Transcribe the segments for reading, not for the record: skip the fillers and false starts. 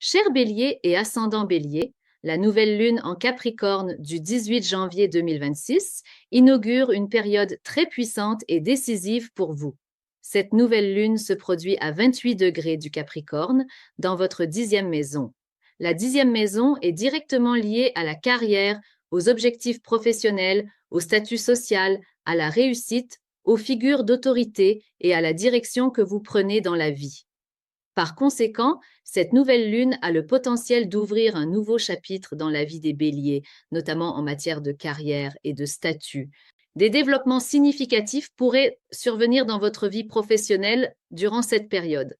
Cher Bélier et ascendant Bélier, la nouvelle lune en Capricorne du 18 janvier 2026 inaugure une période très puissante et décisive pour vous. Cette nouvelle lune se produit à 28 degrés du Capricorne dans votre 10e maison. La 10e maison est directement liée à la carrière, aux objectifs professionnels, au statut social, à la réussite, aux figures d'autorité et à la direction que vous prenez dans la vie. Par conséquent, cette nouvelle lune a le potentiel d'ouvrir un nouveau chapitre dans la vie des béliers, notamment en matière de carrière et de statut. Des développements significatifs pourraient survenir dans votre vie professionnelle durant cette période.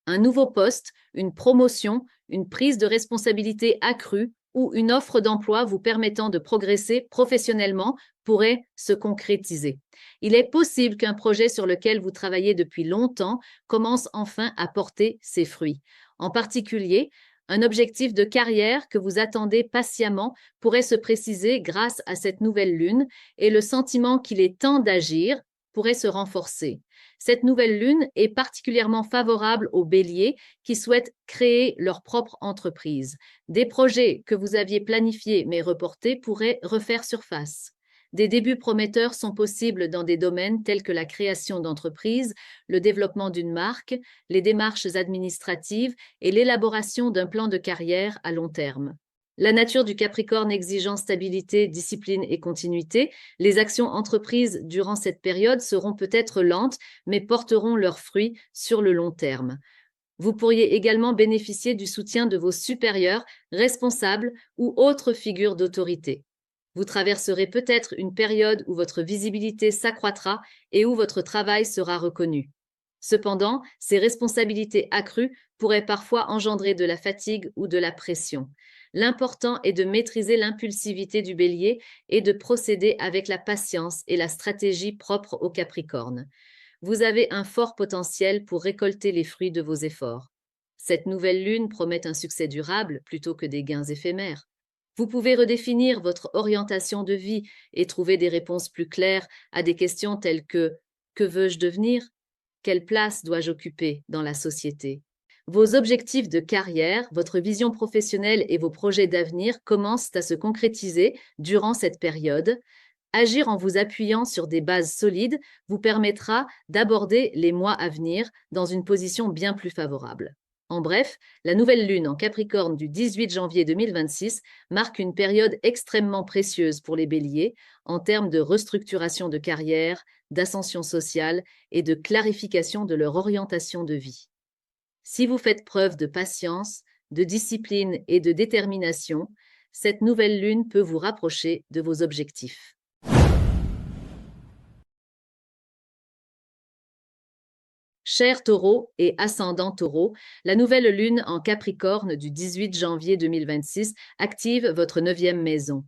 Un nouveau poste, une promotion, une prise de responsabilité accrue ou une offre d'emploi vous permettant de progresser professionnellement pourrait se concrétiser. Il est possible qu'un projet sur lequel vous travaillez depuis longtemps commence enfin à porter ses fruits. En particulier, un objectif de carrière que vous attendez patiemment pourrait se préciser grâce à cette nouvelle lune et le sentiment qu'il est temps d'agir pourrait se renforcer. Cette nouvelle lune est particulièrement favorable aux béliers qui souhaitent créer leur propre entreprise. Des projets que vous aviez planifiés mais reportés pourraient refaire surface. Des débuts prometteurs sont possibles dans des domaines tels que la création d'entreprises, le développement d'une marque, les démarches administratives et l'élaboration d'un plan de carrière à long terme. La nature du Capricorne exigeant stabilité, discipline et continuité, les actions entreprises durant cette période seront peut-être lentes, mais porteront leurs fruits sur le long terme. Vous pourriez également bénéficier du soutien de vos supérieurs, responsables ou autres figures d'autorité. Vous traverserez peut-être une période où votre visibilité s'accroîtra et où votre travail sera reconnu. Cependant, ces responsabilités accrues pourraient parfois engendrer de la fatigue ou de la pression. L'important est de maîtriser l'impulsivité du bélier et de procéder avec la patience et la stratégie propre au Capricorne. Vous avez un fort potentiel pour récolter les fruits de vos efforts. Cette nouvelle lune promet un succès durable plutôt que des gains éphémères. Vous pouvez redéfinir votre orientation de vie et trouver des réponses plus claires à des questions telles que: que veux-je devenir? Quelle place dois-je occuper dans la société? Vos objectifs de carrière, votre vision professionnelle et vos projets d'avenir commencent à se concrétiser durant cette période. Agir en vous appuyant sur des bases solides vous permettra d'aborder les mois à venir dans une position bien plus favorable. En bref, la nouvelle lune en Capricorne du 18 janvier 2026 marque une période extrêmement précieuse pour les béliers en termes de restructuration de carrière, d'ascension sociale et de clarification de leur orientation de vie. Si vous faites preuve de patience, de discipline et de détermination, cette nouvelle lune peut vous rapprocher de vos objectifs. Cher Taureau et ascendant Taureau, la nouvelle lune en Capricorne du 18 janvier 2026 active votre 9e maison.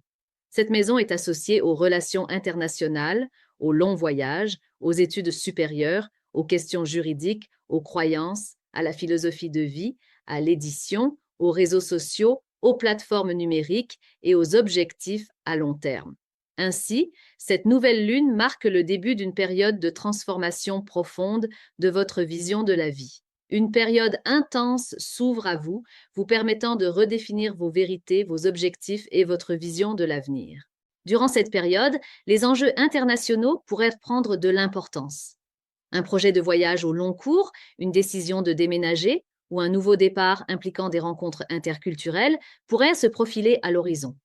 Cette maison est associée aux relations internationales, aux longs voyages, aux études supérieures, aux questions juridiques, aux croyances, à la philosophie de vie, à l'édition, aux réseaux sociaux, aux plateformes numériques et aux objectifs à long terme. Ainsi, cette nouvelle lune marque le début d'une période de transformation profonde de votre vision de la vie. Une période intense s'ouvre à vous, vous permettant de redéfinir vos vérités, vos objectifs et votre vision de l'avenir. Durant cette période, les enjeux internationaux pourraient prendre de l'importance. Un projet de voyage au long cours, une décision de déménager ou un nouveau départ impliquant des rencontres interculturelles pourraient se profiler à l'horizon.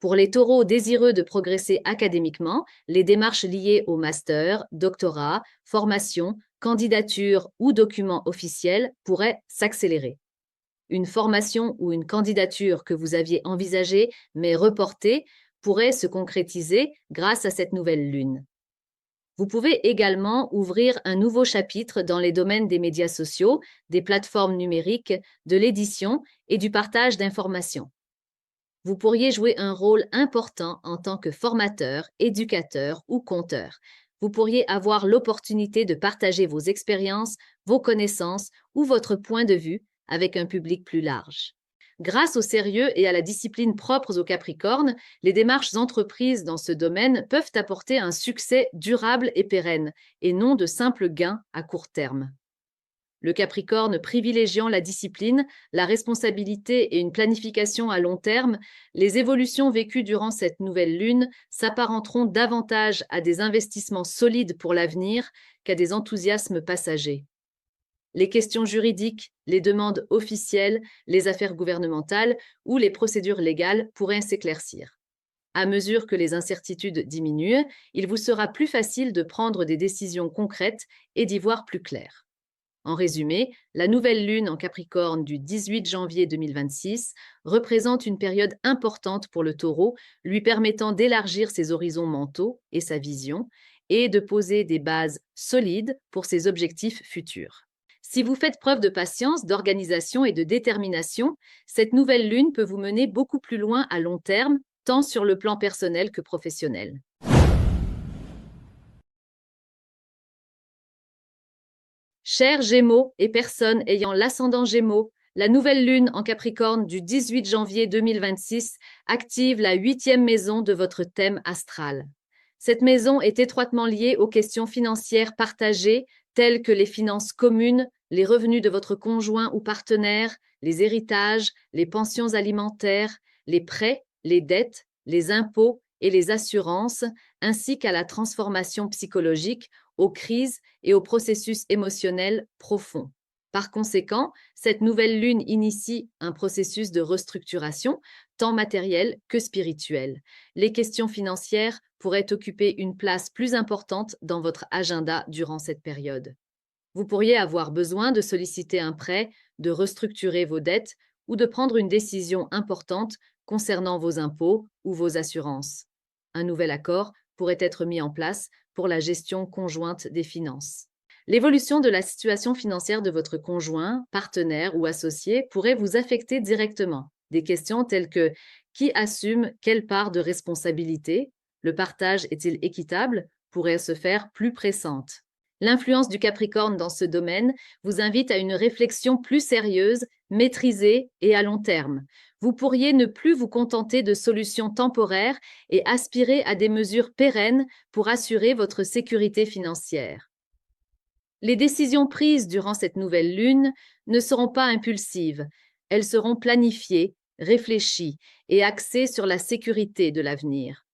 Pour les taureaux désireux de progresser académiquement, les démarches liées au master, doctorat, formation, candidature ou documents officiels pourraient s'accélérer. Une formation ou une candidature que vous aviez envisagée mais reportée pourrait se concrétiser grâce à cette nouvelle lune. Vous pouvez également ouvrir un nouveau chapitre dans les domaines des médias sociaux, des plateformes numériques, de l'édition et du partage d'informations. Vous pourriez jouer un rôle important en tant que formateur, éducateur ou conteur. Vous pourriez avoir l'opportunité de partager vos expériences, vos connaissances ou votre point de vue avec un public plus large. Grâce au sérieux et à la discipline propres au Capricorne, les démarches entreprises dans ce domaine peuvent apporter un succès durable et pérenne, et non de simples gains à court terme. le Capricorne privilégiant la discipline, la responsabilité et une planification à long terme, les évolutions vécues durant cette nouvelle lune s'apparenteront davantage à des investissements solides pour l'avenir qu'à des enthousiasmes passagers. Les questions juridiques, les demandes officielles, les affaires gouvernementales ou les procédures légales pourraient s'éclaircir. À mesure que les incertitudes diminuent, il vous sera plus facile de prendre des décisions concrètes et d'y voir plus clair. En résumé, la nouvelle lune en Capricorne du 18 janvier 2026 représente une période importante pour le Taureau, lui permettant d'élargir ses horizons mentaux et sa vision, et de poser des bases solides pour ses objectifs futurs. Si vous faites preuve de patience, d'organisation et de détermination, cette nouvelle lune peut vous mener beaucoup plus loin à long terme, tant sur le plan personnel que professionnel. Chers Gémeaux et personnes ayant l'ascendant Gémeaux, la nouvelle lune en Capricorne du 18 janvier 2026 active la 8e maison de votre thème astral. Cette maison est étroitement liée aux questions financières partagées, telles que les finances communes, les revenus de votre conjoint ou partenaire, les héritages, les pensions alimentaires, les prêts, les dettes, les impôts et les assurances, ainsi qu'à la transformation psychologique, aux crises et aux processus émotionnels profonds. Par conséquent, cette nouvelle lune initie un processus de restructuration, tant matériel que spirituel. Les questions financières pourraient occuper une place plus importante dans votre agenda durant cette période. Vous pourriez avoir besoin de solliciter un prêt, de restructurer vos dettes ou de prendre une décision importante concernant vos impôts ou vos assurances. Un nouvel accord pourrait être mis en place pour la gestion conjointe des finances. L'évolution de la situation financière de votre conjoint, partenaire ou associé pourrait vous affecter directement. Des questions telles que qui assume quelle part de responsabilité, le partage est-il équitable, pourraient se faire plus pressantes. L'influence du Capricorne dans ce domaine vous invite à une réflexion plus sérieuse, maîtrisée et à long terme. Vous pourriez ne plus vous contenter de solutions temporaires et aspirer à des mesures pérennes pour assurer votre sécurité financière. Les décisions prises durant cette nouvelle lune ne seront pas impulsives, elles seront planifiées, réfléchies et axées sur la sécurité de l'avenir.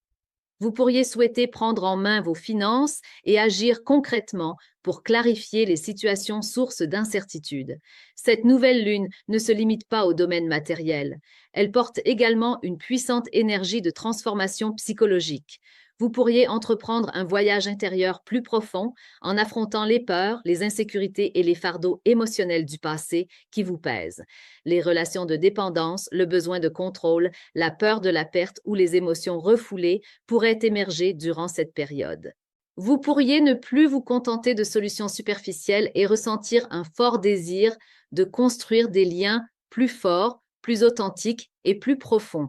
Vous pourriez souhaiter prendre en main vos finances et agir concrètement pour clarifier les situations sources d'incertitude. Cette nouvelle lune ne se limite pas au domaine matériel. Elle porte également une puissante énergie de transformation psychologique. Vous pourriez entreprendre un voyage intérieur plus profond en affrontant les peurs, les insécurités et les fardeaux émotionnels du passé qui vous pèsent. Les relations de dépendance, le besoin de contrôle, la peur de la perte ou les émotions refoulées pourraient émerger durant cette période. Vous pourriez ne plus vous contenter de solutions superficielles et ressentir un fort désir de construire des liens plus forts, plus authentiques et plus profonds.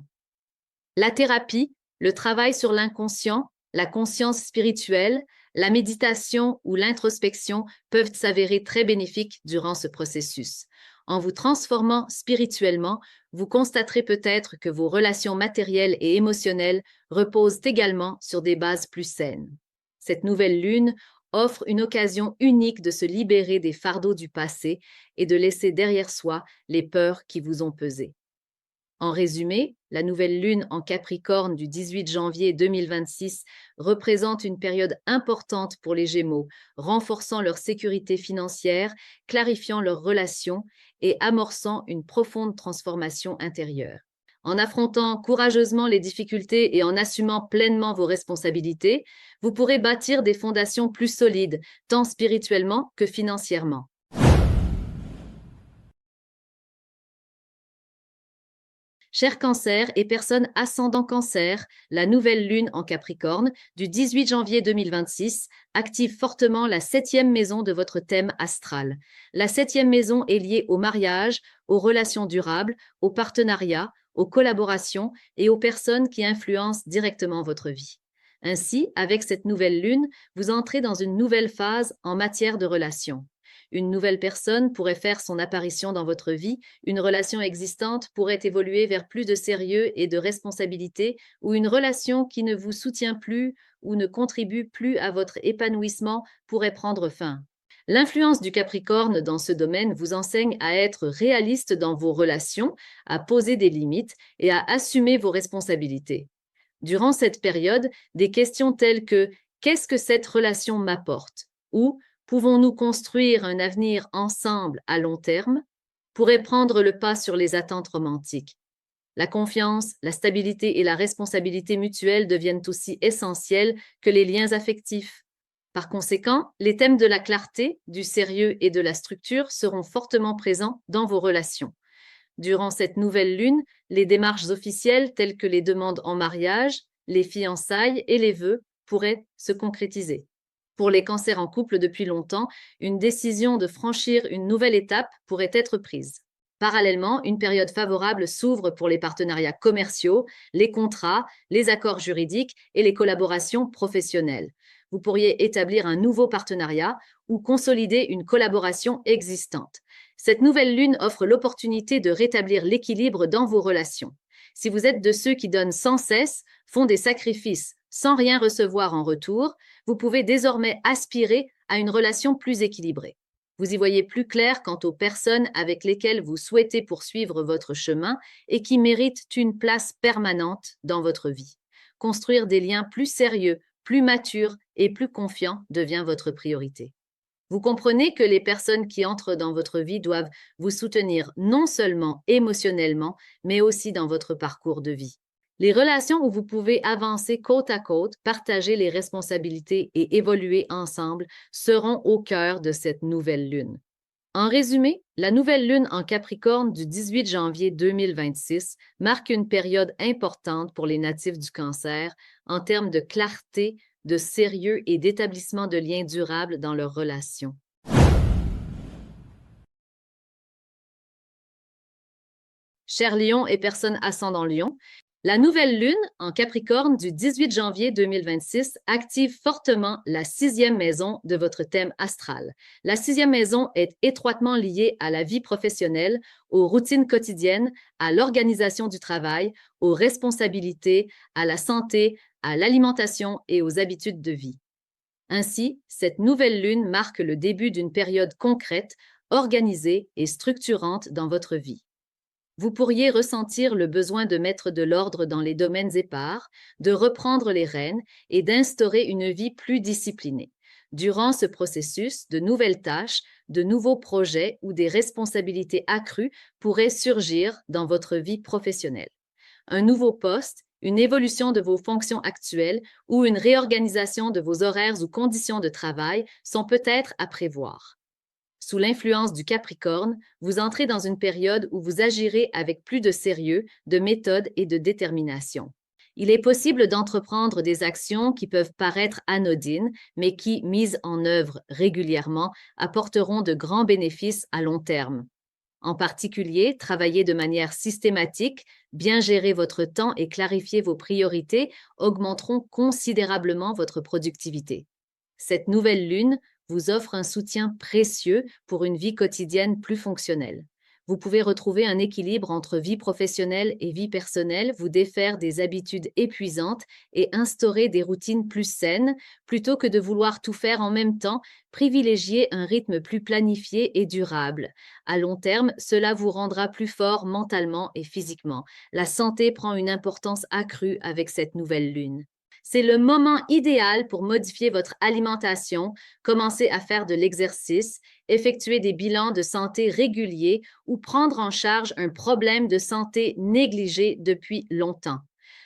La thérapie, le travail sur l'inconscient, la conscience spirituelle, la méditation ou l'introspection peuvent s'avérer très bénéfiques durant ce processus. En vous transformant spirituellement, vous constaterez peut-être que vos relations matérielles et émotionnelles reposent également sur des bases plus saines. Cette nouvelle lune offre une occasion unique de se libérer des fardeaux du passé et de laisser derrière soi les peurs qui vous ont pesé. En résumé, la nouvelle lune en Capricorne du 18 janvier 2026 représente une période importante pour les Gémeaux, renforçant leur sécurité financière, clarifiant leurs relations et amorçant une profonde transformation intérieure. En affrontant courageusement les difficultés et en assumant pleinement vos responsabilités, vous pourrez bâtir des fondations plus solides, tant spirituellement que financièrement. Chers Cancer et personnes ascendant Cancer, la nouvelle lune en Capricorne du 18 janvier 2026 active fortement la 7e maison de votre thème astral. La 7e maison est liée au mariage, aux relations durables, aux partenariats, aux collaborations et aux personnes qui influencent directement votre vie. Ainsi, avec cette nouvelle lune, vous entrez dans une nouvelle phase en matière de relations. Une nouvelle personne pourrait faire son apparition dans votre vie, une relation existante pourrait évoluer vers plus de sérieux et de responsabilité, ou une relation qui ne vous soutient plus ou ne contribue plus à votre épanouissement pourrait prendre fin. L'influence du Capricorne dans ce domaine vous enseigne à être réaliste dans vos relations, à poser des limites et à assumer vos responsabilités. Durant cette période, des questions telles que qu'est-ce que cette relation m'apporte ou pouvons-nous construire un avenir ensemble à long terme pourraient prendre le pas sur les attentes romantiques. La confiance, la stabilité et la responsabilité mutuelle deviennent aussi essentielles que les liens affectifs. Par conséquent, les thèmes de la clarté, du sérieux et de la structure seront fortement présents dans vos relations. Durant cette nouvelle lune, les démarches officielles telles que les demandes en mariage, les fiançailles et les vœux pourraient se concrétiser. Pour les cancers en couple depuis longtemps, une décision de franchir une nouvelle étape pourrait être prise. Parallèlement, une période favorable s'ouvre pour les partenariats commerciaux, les contrats, les accords juridiques et les collaborations professionnelles. Vous pourriez établir un nouveau partenariat ou consolider une collaboration existante. Cette nouvelle lune offre l'opportunité de rétablir l'équilibre dans vos relations. Si vous êtes de ceux qui donnent sans cesse, font des sacrifices sans rien recevoir en retour, vous pouvez désormais aspirer à une relation plus équilibrée. Vous y voyez plus clair quant aux personnes avec lesquelles vous souhaitez poursuivre votre chemin et qui méritent une place permanente dans votre vie. Construire des liens plus sérieux, plus matures et plus confiants devient votre priorité. Vous comprenez que les personnes qui entrent dans votre vie doivent vous soutenir non seulement émotionnellement, mais aussi dans votre parcours de vie. Les relations où vous pouvez avancer côte à côte, partager les responsabilités et évoluer ensemble seront au cœur de cette nouvelle lune. En résumé, la nouvelle lune en Capricorne du 18 janvier 2026 marque une période importante pour les natifs du Cancer en termes de clarté, de sérieux et d'établissement de liens durables dans leurs relations. Chers Lions et personnes ascendant Lion, la nouvelle lune en Capricorne du 18 janvier 2026 active fortement la 6e maison de votre thème astral. La 6e maison est étroitement liée à la vie professionnelle, aux routines quotidiennes, à l'organisation du travail, aux responsabilités, à la santé, à l'alimentation et aux habitudes de vie. Ainsi, cette nouvelle lune marque le début d'une période concrète, organisée et structurante dans votre vie. Vous pourriez ressentir le besoin de mettre de l'ordre dans les domaines épars, de reprendre les rênes et d'instaurer une vie plus disciplinée. Durant ce processus, de nouvelles tâches, de nouveaux projets ou des responsabilités accrues pourraient surgir dans votre vie professionnelle. Un nouveau poste, une évolution de vos fonctions actuelles ou une réorganisation de vos horaires ou conditions de travail sont peut-être à prévoir. Sous l'influence du Capricorne, vous entrez dans une période où vous agirez avec plus de sérieux, de méthode et de détermination. Il est possible d'entreprendre des actions qui peuvent paraître anodines, mais qui, mises en œuvre régulièrement, apporteront de grands bénéfices à long terme. En particulier, travailler de manière systématique, bien gérer votre temps et clarifier vos priorités augmenteront considérablement votre productivité. Cette nouvelle lune vous offre un soutien précieux pour une vie quotidienne plus fonctionnelle. Vous pouvez retrouver un équilibre entre vie professionnelle et vie personnelle, vous défaire des habitudes épuisantes et instaurer des routines plus saines, plutôt que de vouloir tout faire en même temps, privilégier un rythme plus planifié et durable. À long terme, cela vous rendra plus fort mentalement et physiquement. La santé prend une importance accrue avec cette nouvelle lune. C'est le moment idéal pour modifier votre alimentation, commencer à faire de l'exercice, effectuer des bilans de santé réguliers ou prendre en charge un problème de santé négligé depuis longtemps.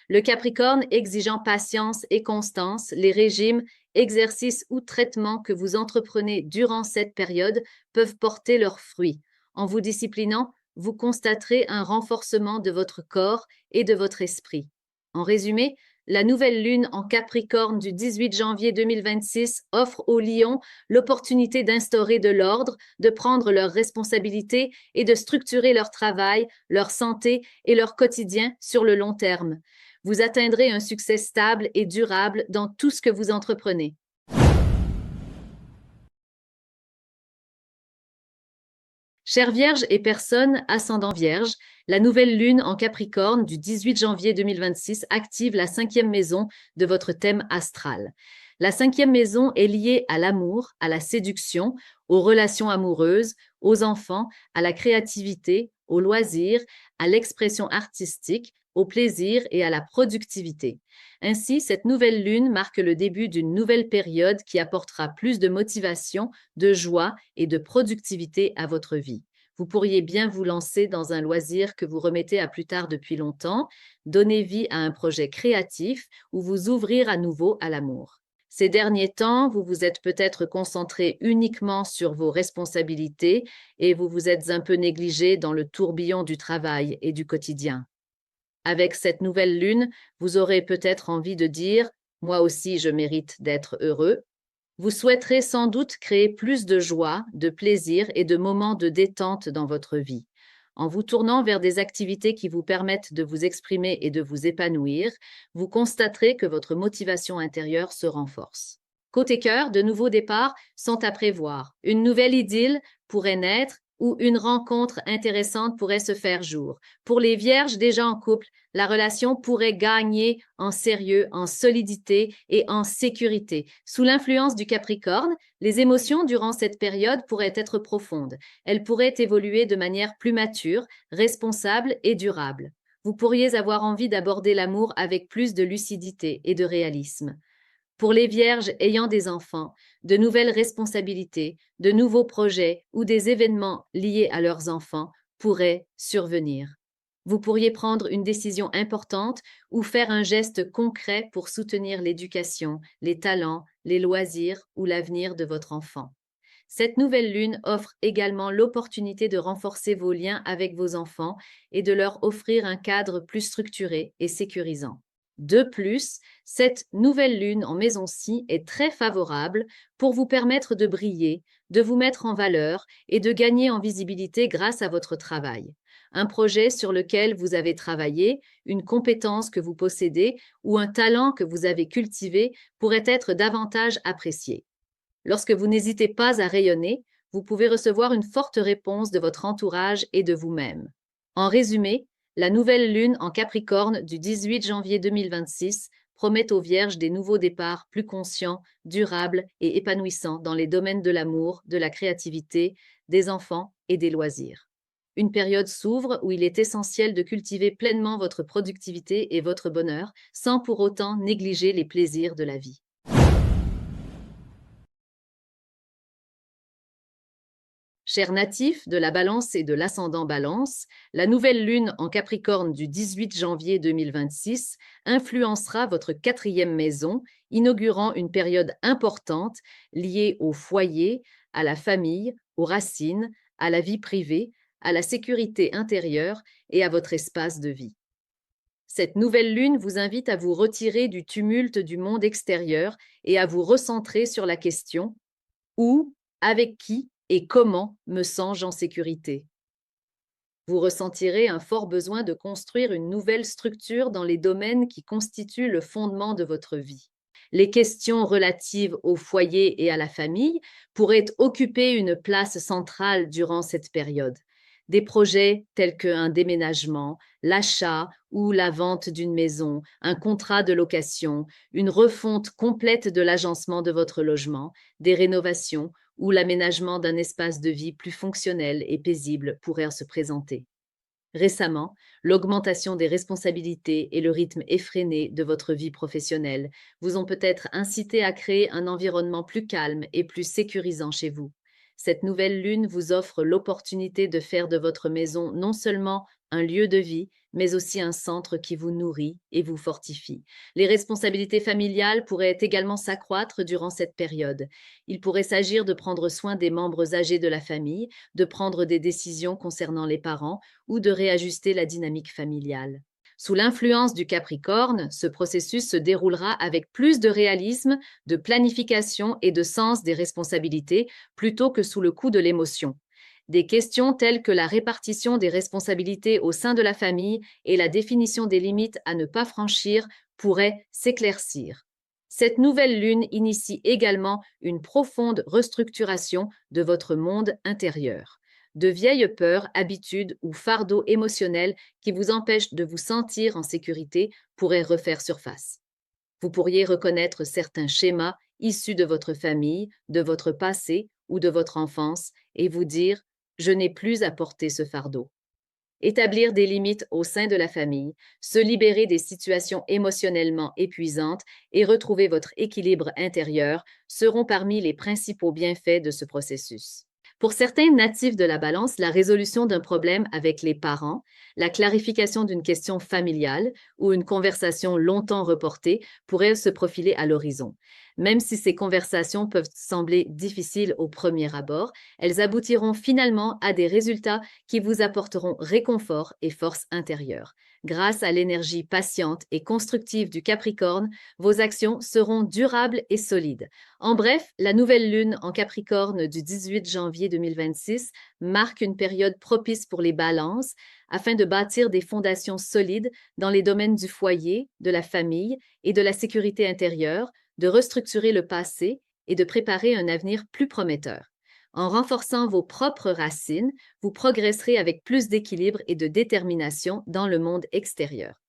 Le Capricorne exigeant patience et constance, les régimes, exercices ou traitements que vous entreprenez durant cette période peuvent porter leurs fruits. En vous disciplinant, vous constaterez un renforcement de votre corps et de votre esprit. En résumé, la nouvelle lune en Capricorne du 18 janvier 2026 offre aux Lions l'opportunité d'instaurer de l'ordre, de prendre leurs responsabilités et de structurer leur travail, leur santé et leur quotidien sur le long terme. Vous atteindrez un succès stable et durable dans tout ce que vous entreprenez. Chères Vierges et personnes ascendant Vierge, la nouvelle lune en Capricorne du 18 janvier 2026 active la 5e maison de votre thème astral. La 5e maison est liée à l'amour, à la séduction, aux relations amoureuses, aux enfants, à la créativité, aux loisirs, à l'expression artistique, au plaisir et à la productivité. Ainsi, cette nouvelle lune marque le début d'une nouvelle période qui apportera plus de motivation, de joie et de productivité à votre vie. Vous pourriez bien vous lancer dans un loisir que vous remettez à plus tard depuis longtemps, donner vie à un projet créatif ou vous ouvrir à nouveau à l'amour. Ces derniers temps, vous vous êtes peut-être concentré uniquement sur vos responsabilités et vous vous êtes un peu négligé dans le tourbillon du travail et du quotidien. Avec cette nouvelle lune, vous aurez peut-être envie de dire « Moi aussi, je mérite d'être heureux ». Vous souhaiterez sans doute créer plus de joie, de plaisir et de moments de détente dans votre vie. En vous tournant vers des activités qui vous permettent de vous exprimer et de vous épanouir, vous constaterez que votre motivation intérieure se renforce. Côté cœur, de nouveaux départs sont à prévoir. Une nouvelle idylle pourrait naître ou une rencontre intéressante pourrait se faire jour. Pour les vierges déjà en couple, la relation pourrait gagner en sérieux, en solidité et en sécurité. Sous l'influence du Capricorne, les émotions durant cette période pourraient être profondes. Elles pourraient évoluer de manière plus mature, responsable et durable. Vous pourriez avoir envie d'aborder l'amour avec plus de lucidité et de réalisme. Pour les vierges ayant des enfants, de nouvelles responsabilités, de nouveaux projets ou des événements liés à leurs enfants pourraient survenir. Vous pourriez prendre une décision importante ou faire un geste concret pour soutenir l'éducation, les talents, les loisirs ou l'avenir de votre enfant. Cette nouvelle lune offre également l'opportunité de renforcer vos liens avec vos enfants et de leur offrir un cadre plus structuré et sécurisant. De plus, cette nouvelle lune en maison-ci est très favorable pour vous permettre de briller, de vous mettre en valeur et de gagner en visibilité grâce à votre travail. Un projet sur lequel vous avez travaillé, une compétence que vous possédez ou un talent que vous avez cultivé pourrait être davantage apprécié. Lorsque vous n'hésitez pas à rayonner, vous pouvez recevoir une forte réponse de votre entourage et de vous-même. En résumé, la nouvelle lune en Capricorne du 18 janvier 2026 promet aux Vierges des nouveaux départs plus conscients, durables et épanouissants dans les domaines de l'amour, de la créativité, des enfants et des loisirs. Une période s'ouvre où il est essentiel de cultiver pleinement votre productivité et votre bonheur sans pour autant négliger les plaisirs de la vie. Chers natifs de la Balance et de l'ascendant Balance, la nouvelle lune en Capricorne du 18 janvier 2026 influencera votre 4e maison, inaugurant une période importante liée au foyer, à la famille, aux racines, à la vie privée, à la sécurité intérieure et à votre espace de vie. Cette nouvelle lune vous invite à vous retirer du tumulte du monde extérieur et à vous recentrer sur la question « Où, avec qui et comment me sens-je en sécurité ?» Vous ressentirez un fort besoin de construire une nouvelle structure dans les domaines qui constituent le fondement de votre vie. Les questions relatives au foyer et à la famille pourraient occuper une place centrale durant cette période. Des projets tels qu'un déménagement, l'achat ou la vente d'une maison, un contrat de location, une refonte complète de l'agencement de votre logement, des rénovations ou l'aménagement d'un espace de vie plus fonctionnel et paisible pourraient se présenter. Récemment, l'augmentation des responsabilités et le rythme effréné de votre vie professionnelle vous ont peut-être incité à créer un environnement plus calme et plus sécurisant chez vous. Cette nouvelle lune vous offre l'opportunité de faire de votre maison non seulement un lieu de vie, mais aussi un centre qui vous nourrit et vous fortifie. Les responsabilités familiales pourraient également s'accroître durant cette période. Il pourrait s'agir de prendre soin des membres âgés de la famille, de prendre des décisions concernant les parents ou de réajuster la dynamique familiale. Sous l'influence du Capricorne, ce processus se déroulera avec plus de réalisme, de planification et de sens des responsabilités plutôt que sous le coup de l'émotion. Des questions telles que la répartition des responsabilités au sein de la famille et la définition des limites à ne pas franchir pourraient s'éclaircir. Cette nouvelle lune initie également une profonde restructuration de votre monde intérieur. De vieilles peurs, habitudes ou fardeaux émotionnels qui vous empêchent de vous sentir en sécurité pourraient refaire surface. Vous pourriez reconnaître certains schémas issus de votre famille, de votre passé ou de votre enfance et vous dire « Je n'ai plus à porter ce fardeau ». Établir des limites au sein de la famille, se libérer des situations émotionnellement épuisantes et retrouver votre équilibre intérieur seront parmi les principaux bienfaits de ce processus. Pour certains natifs de la balance, la résolution d'un problème avec les parents, la clarification d'une question familiale ou une conversation longtemps reportée pourraient se profiler à l'horizon. Même si ces conversations peuvent sembler difficiles au premier abord, elles aboutiront finalement à des résultats qui vous apporteront réconfort et force intérieure. Grâce à l'énergie patiente et constructive du Capricorne, vos actions seront durables et solides. En bref, la nouvelle lune en Capricorne du 18 janvier 2026 marque une période propice pour les balances afin de bâtir des fondations solides dans les domaines du foyer, de la famille et de la sécurité intérieure, de restructurer le passé et de préparer un avenir plus prometteur. En renforçant vos propres racines, vous progresserez avec plus d'équilibre et de détermination dans le monde extérieur.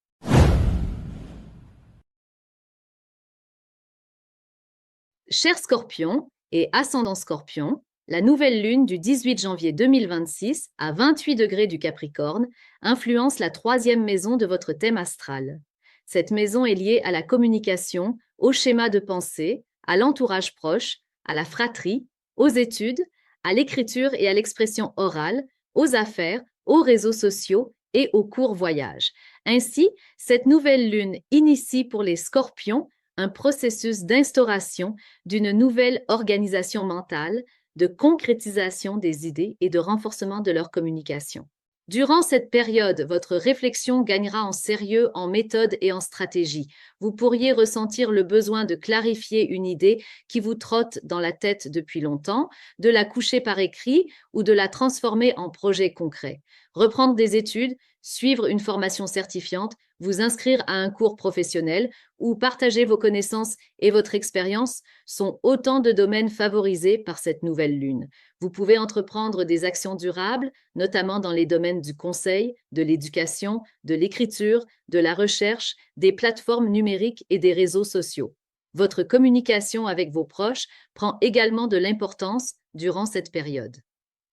Chers Scorpions et ascendant Scorpion, la nouvelle lune du 18 janvier 2026 à 28 degrés du Capricorne influence la troisième maison de votre thème astral. Cette maison est liée à la communication, au schéma de pensée, à l'entourage proche, à la fratrie, aux études, à l'écriture et à l'expression orale, aux affaires, aux réseaux sociaux et aux courts voyages. Ainsi, cette nouvelle lune initie pour les Scorpions un processus d'instauration d'une nouvelle organisation mentale, de concrétisation des idées et de renforcement de leur communication. Durant cette période, votre réflexion gagnera en sérieux, en méthode et en stratégie. Vous pourriez ressentir le besoin de clarifier une idée qui vous trotte dans la tête depuis longtemps, de la coucher par écrit ou de la transformer en projet concret. Reprendre des études, suivre une formation certifiante, vous inscrire à un cours professionnel ou partager vos connaissances et votre expérience sont autant de domaines favorisés par cette nouvelle lune. Vous pouvez entreprendre des actions durables, notamment dans les domaines du conseil, de l'éducation, de l'écriture, de la recherche, des plateformes numériques et des réseaux sociaux. Votre communication avec vos proches prend également de l'importance durant cette période.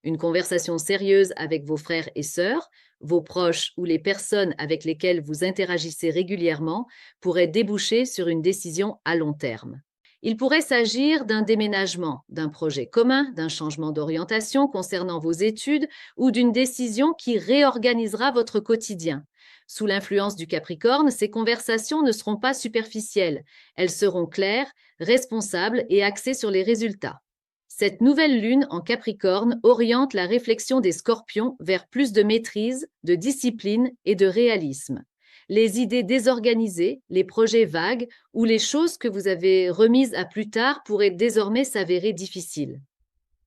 Une conversation sérieuse avec vos frères et sœurs, vos proches ou les personnes avec lesquelles vous interagissez régulièrement pourrait déboucher sur une décision à long terme. Il pourrait s'agir d'un déménagement, d'un projet commun, d'un changement d'orientation concernant vos études ou d'une décision qui réorganisera votre quotidien. Sous l'influence du Capricorne, ces conversations ne seront pas superficielles. Elles seront claires, responsables et axées sur les résultats. Cette nouvelle lune en Capricorne oriente la réflexion des Scorpions vers plus de maîtrise, de discipline et de réalisme. Les idées désorganisées, les projets vagues ou les choses que vous avez remises à plus tard pourraient désormais s'avérer difficiles.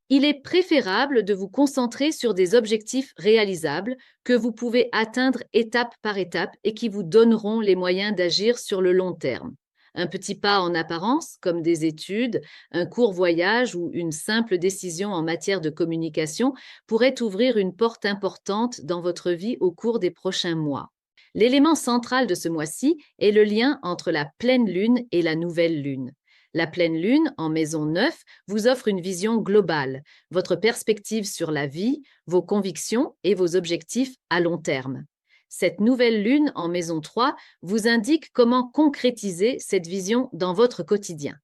Il est préférable de vous concentrer sur des objectifs réalisables que vous pouvez atteindre étape par étape et qui vous donneront les moyens d'agir sur le long terme. Un petit pas en apparence, comme des études, un court voyage ou une simple décision en matière de communication, pourrait ouvrir une porte importante dans votre vie au cours des prochains mois. L'élément central de ce mois-ci est le lien entre la pleine lune et la nouvelle lune. La pleine lune, en maison 9, vous offre une vision globale, votre perspective sur la vie, vos convictions et vos objectifs à long terme. Cette nouvelle lune en maison 3 vous indique comment concrétiser cette vision dans votre quotidien.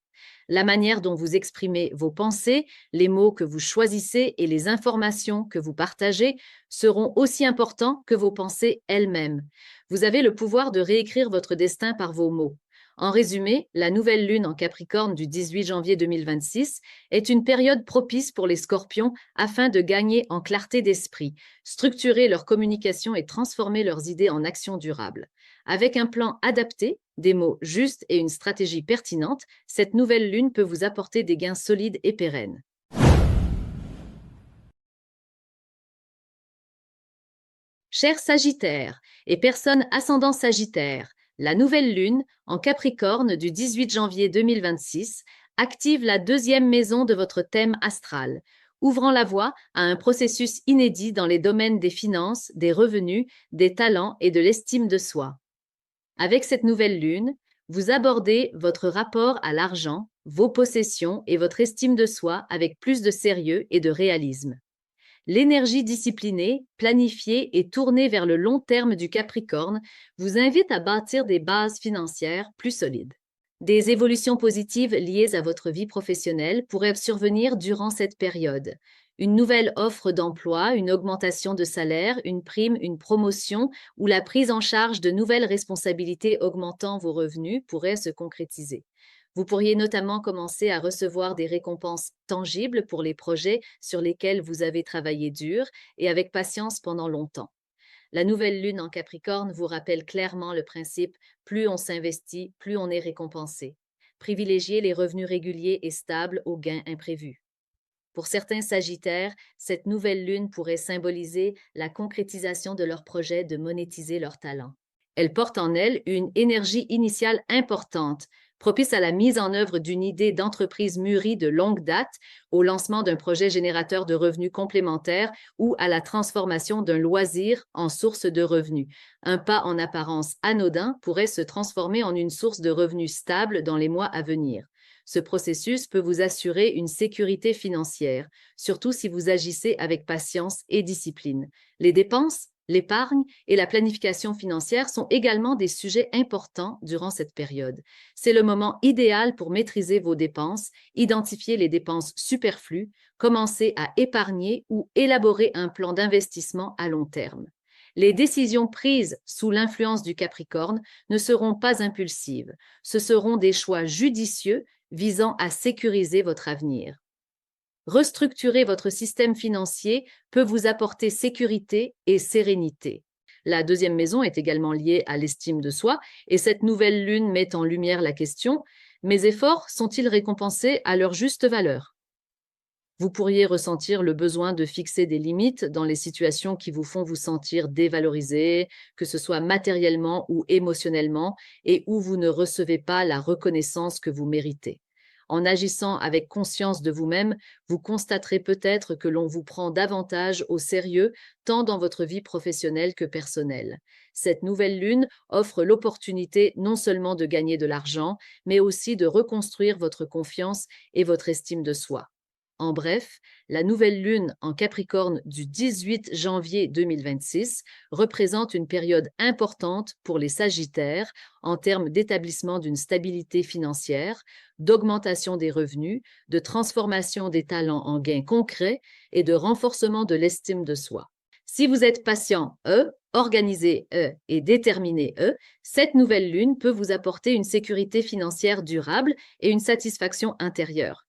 La manière dont vous exprimez vos pensées, les mots que vous choisissez et les informations que vous partagez seront aussi importants que vos pensées elles-mêmes. Vous avez le pouvoir de réécrire votre destin par vos mots. En résumé, la nouvelle lune en Capricorne du 18 janvier 2026 est une période propice pour les Scorpions afin de gagner en clarté d'esprit, structurer leur communication et transformer leurs idées en actions durables. Avec un plan adapté, des mots justes et une stratégie pertinente, cette nouvelle lune peut vous apporter des gains solides et pérennes. Chers Sagittaires et personnes ascendant Sagittaire, la nouvelle lune en Capricorne du 18 janvier 2026 active la deuxième maison de votre thème astral, ouvrant la voie à un processus inédit dans les domaines des finances, des revenus, des talents et de l'estime de soi. Avec cette nouvelle lune, Vous abordez votre rapport à l'argent, vos possessions et votre estime de soi avec plus de sérieux et de réalisme. L'énergie disciplinée, planifiée et tournée vers le long terme du Capricorne vous invite à bâtir des bases financières plus solides. Des évolutions positives liées à votre vie professionnelle pourraient survenir durant cette période. Une nouvelle offre d'emploi, une augmentation de salaire, une prime, une promotion ou la prise en charge de nouvelles responsabilités augmentant vos revenus pourraient se concrétiser. Vous pourriez notamment commencer à recevoir des récompenses tangibles pour les projets sur lesquels vous avez travaillé dur et avec patience pendant longtemps. La nouvelle lune en Capricorne vous rappelle clairement le principe plus on s'investit, plus on est récompensé. Privilégiez les revenus réguliers et stables aux gains imprévus. Pour certains Sagittaires, cette nouvelle lune pourrait symboliser la concrétisation de leur projet de monétiser leur talent. Elle porte en elle une énergie initiale importante, propice à la mise en œuvre d'une idée d'entreprise mûrie de longue date, au lancement d'un projet générateur de revenus complémentaires ou à la transformation d'un loisir en source de revenus. Un pas en apparence anodin pourrait se transformer en une source de revenus stable dans les mois à venir. Ce processus peut vous assurer une sécurité financière, surtout si vous agissez avec patience et discipline. Les dépenses, l'épargne et la planification financière sont également des sujets importants durant cette période. C'est le moment idéal pour maîtriser vos dépenses, identifier les dépenses superflues, commencer à épargner ou élaborer un plan d'investissement à long terme. Les décisions prises sous l'influence du Capricorne ne seront pas impulsives. Ce seront des choix judicieux visant à sécuriser votre avenir. Restructurer votre système financier peut vous apporter sécurité et sérénité. La deuxième maison est également liée à l'estime de soi et cette nouvelle lune met en lumière la question: mes efforts sont-ils récompensés à leur juste valeur? Vous pourriez ressentir le besoin de fixer des limites dans les situations qui vous font vous sentir dévalorisé, que ce soit matériellement ou émotionnellement, et où vous ne recevez pas la reconnaissance que vous méritez. En agissant avec conscience de vous-même, vous constaterez peut-être que l'on vous prend davantage au sérieux, tant dans votre vie professionnelle que personnelle. Cette nouvelle lune offre l'opportunité non seulement de gagner de l'argent, mais aussi de reconstruire votre confiance et votre estime de soi. En bref, la nouvelle lune en Capricorne du 18 janvier 2026 représente une période importante pour les Sagittaires en termes d'établissement d'une stabilité financière, d'augmentation des revenus, de transformation des talents en gains concrets et de renforcement de l'estime de soi. Si vous êtes patient, organisé, et déterminé, cette nouvelle lune peut vous apporter une sécurité financière durable et une satisfaction intérieure.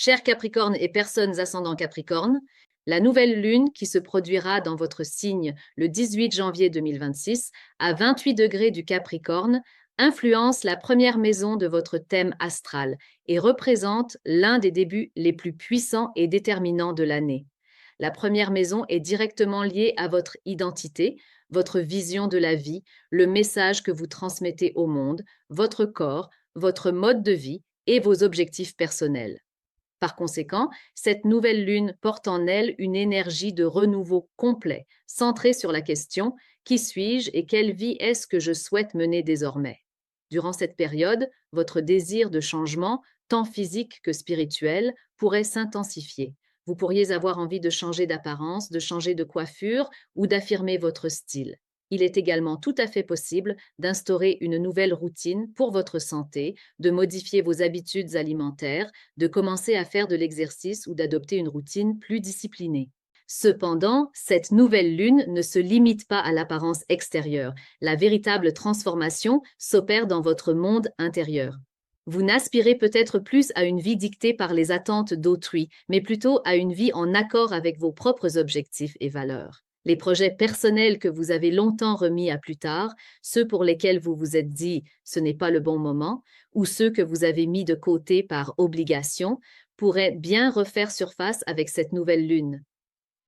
Chers Capricorne et personnes ascendant Capricorne, la nouvelle lune qui se produira dans votre signe le 18 janvier 2026 à 28 degrés du Capricorne influence la première maison de votre thème astral et représente l'un des débuts les plus puissants et déterminants de l'année. La première maison est directement liée à votre identité, votre vision de la vie, le message que vous transmettez au monde, votre corps, votre mode de vie et vos objectifs personnels. Par conséquent, cette nouvelle lune porte en elle une énergie de renouveau complet, centrée sur la question: qui suis-je et quelle vie est-ce que je souhaite mener désormais? Durant cette période, votre désir de changement, tant physique que spirituel, pourrait s'intensifier. Vous pourriez avoir envie de changer d'apparence, de changer de coiffure ou d'affirmer votre style. Il est également tout à fait possible d'instaurer une nouvelle routine pour votre santé, de modifier vos habitudes alimentaires, de commencer à faire de l'exercice ou d'adopter une routine plus disciplinée. Cependant, cette nouvelle lune ne se limite pas à l'apparence extérieure. La véritable transformation s'opère dans votre monde intérieur. Vous n'aspirez peut-être plus à une vie dictée par les attentes d'autrui, mais plutôt à une vie en accord avec vos propres objectifs et valeurs. Les projets personnels que vous avez longtemps remis à plus tard, ceux pour lesquels vous vous êtes dit ce n'est pas le bon moment, ou ceux que vous avez mis de côté par obligation, pourraient bien refaire surface avec cette nouvelle lune.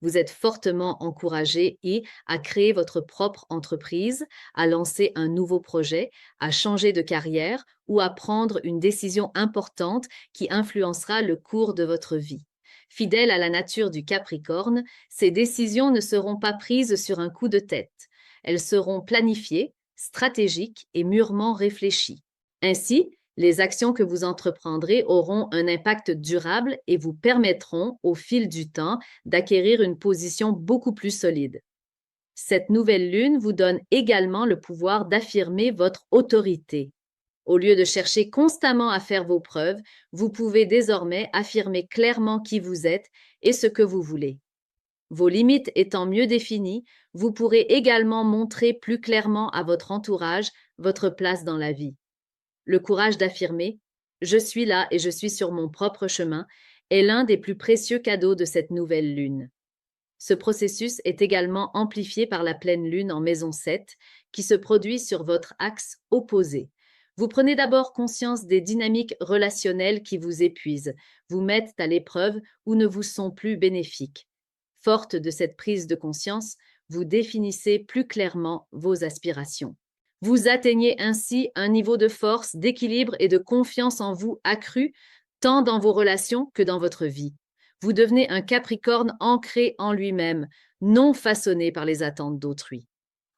Vous êtes fortement encouragé à créer votre propre entreprise, à lancer un nouveau projet, à changer de carrière ou à prendre une décision importante qui influencera le cours de votre vie. Fidèles à la nature du Capricorne, ces décisions ne seront pas prises sur un coup de tête. Elles seront planifiées, stratégiques et mûrement réfléchies. Ainsi, les actions que vous entreprendrez auront un impact durable et vous permettront, au fil du temps, d'acquérir une position beaucoup plus solide. Cette nouvelle lune vous donne également le pouvoir d'affirmer votre autorité. Au lieu de chercher constamment à faire vos preuves, vous pouvez désormais affirmer clairement qui vous êtes et ce que vous voulez. Vos limites étant mieux définies, vous pourrez également montrer plus clairement à votre entourage votre place dans la vie. Le courage d'affirmer « Je suis là et je suis sur mon propre chemin » est l'un des plus précieux cadeaux de cette nouvelle lune. Ce processus est également amplifié par la pleine lune en maison 7 qui se produit sur votre axe opposé. Vous prenez d'abord conscience des dynamiques relationnelles qui vous épuisent, vous mettent à l'épreuve ou ne vous sont plus bénéfiques. Forte de cette prise de conscience, vous définissez plus clairement vos aspirations. Vous atteignez ainsi un niveau de force, d'équilibre et de confiance en vous accru, tant dans vos relations que dans votre vie. Vous devenez un Capricorne ancré en lui-même, non façonné par les attentes d'autrui.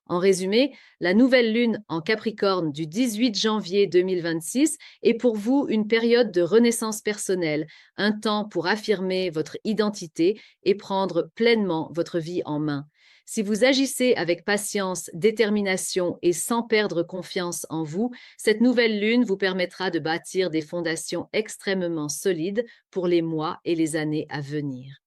En résumé, la nouvelle lune en Capricorne du 18 janvier 2026 est pour vous une période de renaissance personnelle, un temps pour affirmer votre identité et prendre pleinement votre vie en main. Si vous agissez avec patience, détermination et sans perdre confiance en vous, cette nouvelle lune vous permettra de bâtir des fondations extrêmement solides pour les mois et les années à venir.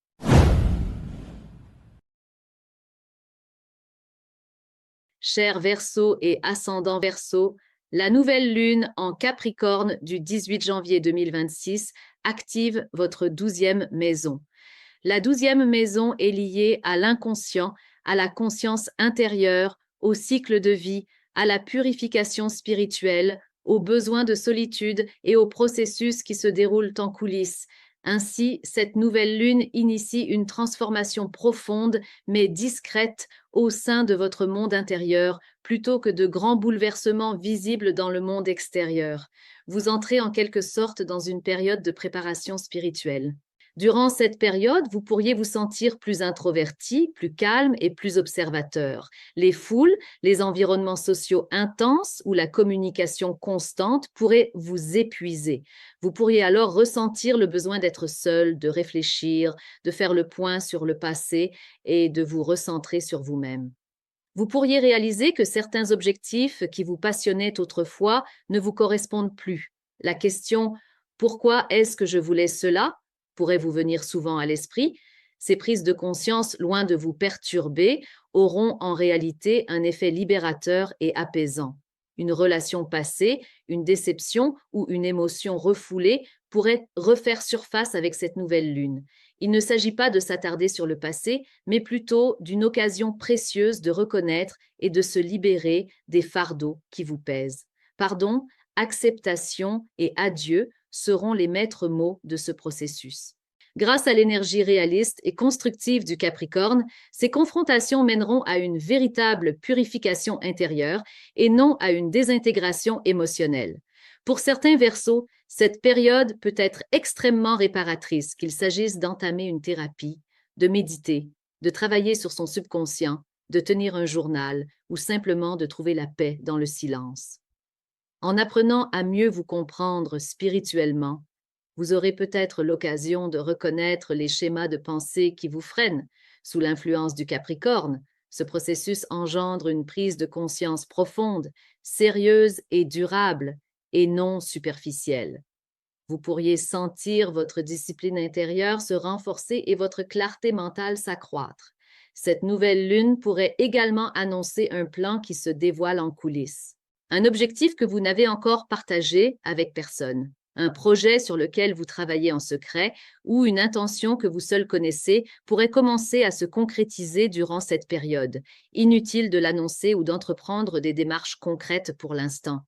Chers Verseau et ascendant Verseau, la nouvelle lune en Capricorne du 18 janvier 2026 active votre 12e maison. La 12e maison est liée à l'inconscient, à la conscience intérieure, au cycle de vie, à la purification spirituelle, aux besoins de solitude et aux processus qui se déroulent en coulisses. Ainsi, cette nouvelle lune initie une transformation profonde mais discrète au sein de votre monde intérieur plutôt que de grands bouleversements visibles dans le monde extérieur. Vous entrez en quelque sorte dans une période de préparation spirituelle. Durant cette période, vous pourriez vous sentir plus introverti, plus calme et plus observateur. Les foules, les environnements sociaux intenses ou la communication constante pourraient vous épuiser. Vous pourriez alors ressentir le besoin d'être seul, de réfléchir, de faire le point sur le passé et de vous recentrer sur vous-même. Vous pourriez réaliser que certains objectifs qui vous passionnaient autrefois ne vous correspondent plus. La question « Pourquoi est-ce que je voulais cela ?» pourrait vous venir souvent à l'esprit. Ces prises de conscience, loin de vous perturber, auront en réalité un effet libérateur et apaisant. Une relation passée, une déception ou une émotion refoulée pourrait refaire surface avec cette nouvelle lune. Il ne s'agit pas de s'attarder sur le passé, mais plutôt d'une occasion précieuse de reconnaître et de se libérer des fardeaux qui vous pèsent. Pardon, acceptation et adieu seront les maîtres mots de ce processus. Grâce à l'énergie réaliste et constructive du Capricorne, ces confrontations mèneront à une véritable purification intérieure et non à une désintégration émotionnelle. Pour certains Verseaux, cette période peut être extrêmement réparatrice, qu'il s'agisse d'entamer une thérapie, de méditer, de travailler sur son subconscient, de tenir un journal ou simplement de trouver la paix dans le silence. En apprenant à mieux vous comprendre spirituellement, vous aurez peut-être l'occasion de reconnaître les schémas de pensée qui vous freinent. Sous l'influence du Capricorne, ce processus engendre une prise de conscience profonde, sérieuse et durable, et non superficielle. Vous pourriez sentir votre discipline intérieure se renforcer et votre clarté mentale s'accroître. Cette nouvelle lune pourrait également annoncer un plan qui se dévoile en coulisses. Un objectif que vous n'avez encore partagé avec personne, un projet sur lequel vous travaillez en secret ou une intention que vous seul connaissez pourrait commencer à se concrétiser durant cette période. Inutile de l'annoncer ou d'entreprendre des démarches concrètes pour l'instant.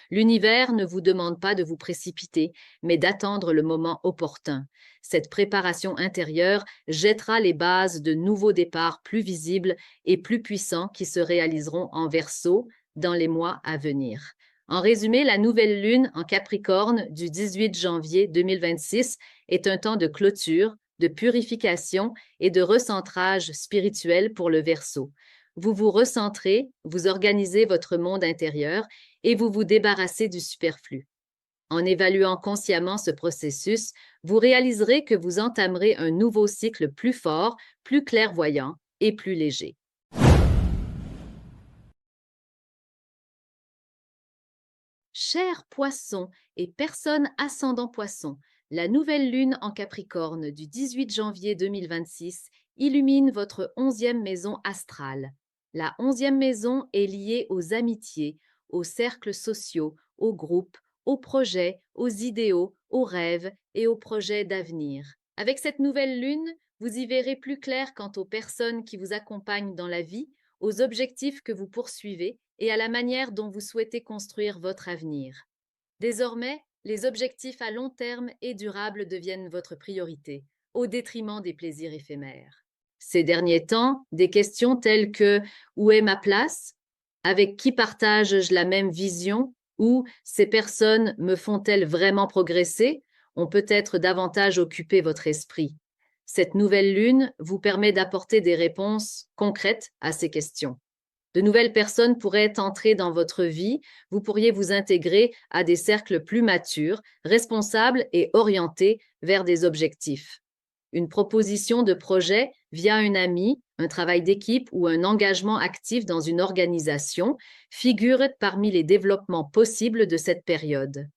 L'univers ne vous demande pas de vous précipiter, mais d'attendre le moment opportun. Cette préparation intérieure jettera les bases de nouveaux départs plus visibles et plus puissants qui se réaliseront en Verseau dans les mois à venir. En résumé, la nouvelle lune en Capricorne du 18 janvier 2026 est un temps de clôture, de purification et de recentrage spirituel pour le Verseau. Vous vous recentrez, vous organisez votre monde intérieur et vous vous débarrassez du superflu. En évaluant consciemment ce processus, vous réaliserez que vous entamerez un nouveau cycle plus fort, plus clairvoyant et plus léger. Chers poissons et personnes ascendant poisson, la nouvelle lune en Capricorne du 18 janvier 2026 illumine votre 11e maison astrale. La 11e maison est liée aux amitiés, aux cercles sociaux, aux groupes, aux projets, aux idéaux, aux rêves et aux projets d'avenir. Avec cette nouvelle lune, vous y verrez plus clair quant aux personnes qui vous accompagnent dans la vie, aux objectifs que vous poursuivez et à la manière dont vous souhaitez construire votre avenir. Désormais, les objectifs à long terme et durables deviennent votre priorité, au détriment des plaisirs éphémères. Ces derniers temps, des questions telles que « Où est ma place ? Avec qui partage-je la même vision ? Ou ces personnes me font-elles vraiment progresser ?» ont peut-être davantage occupé votre esprit. Cette nouvelle lune vous permet d'apporter des réponses concrètes à ces questions. De nouvelles personnes pourraient entrer dans votre vie, vous pourriez vous intégrer à des cercles plus matures, responsables et orientés vers des objectifs. Une proposition de projet via un ami, un travail d'équipe ou un engagement actif dans une organisation figure parmi les développements possibles de cette période.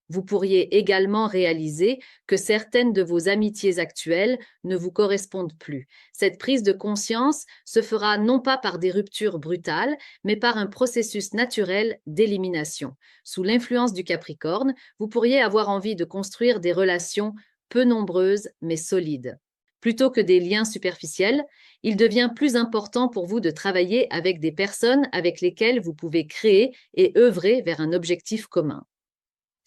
Vous pourriez également réaliser que certaines de vos amitiés actuelles ne vous correspondent plus. Cette prise de conscience se fera non pas par des ruptures brutales, mais par un processus naturel d'élimination. Sous l'influence du Capricorne, vous pourriez avoir envie de construire des relations peu nombreuses mais solides. Plutôt que des liens superficiels, il devient plus important pour vous de travailler avec des personnes avec lesquelles vous pouvez créer et œuvrer vers un objectif commun.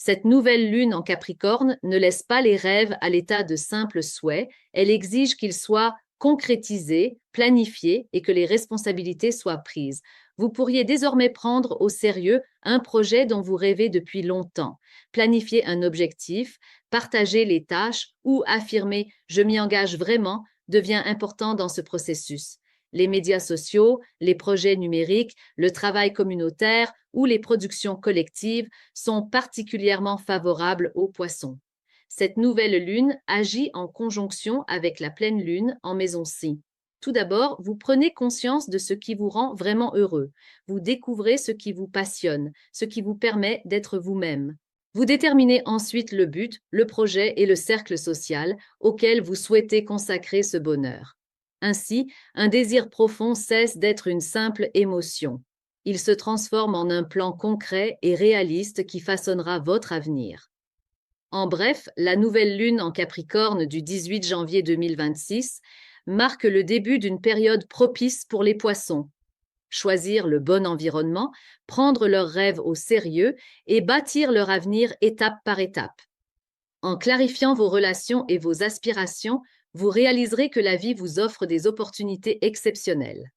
Cette nouvelle lune en Capricorne ne laisse pas les rêves à l'état de simples souhaits, elle exige qu'ils soient concrétisés, planifiés et que les responsabilités soient prises. Vous pourriez désormais prendre au sérieux un projet dont vous rêvez depuis longtemps, planifier un objectif, partager les tâches ou affirmer « je m'y engage vraiment » devient important dans ce processus. Les médias sociaux, les projets numériques, le travail communautaire ou les productions collectives sont particulièrement favorables aux poissons. Cette nouvelle lune agit en conjonction avec la pleine lune en maison C. Tout d'abord, vous prenez conscience de ce qui vous rend vraiment heureux. Vous découvrez ce qui vous passionne, ce qui vous permet d'être vous-même. Vous déterminez ensuite le but, le projet et le cercle social auquel vous souhaitez consacrer ce bonheur. Ainsi, un désir profond cesse d'être une simple émotion. Il se transforme en un plan concret et réaliste qui façonnera votre avenir. En bref, la nouvelle lune en Capricorne du 18 janvier 2026 marque le début d'une période propice pour les poissons. Choisir le bon environnement, prendre leurs rêves au sérieux et bâtir leur avenir étape par étape. En clarifiant vos relations et vos aspirations, vous réaliserez que la vie vous offre des opportunités exceptionnelles.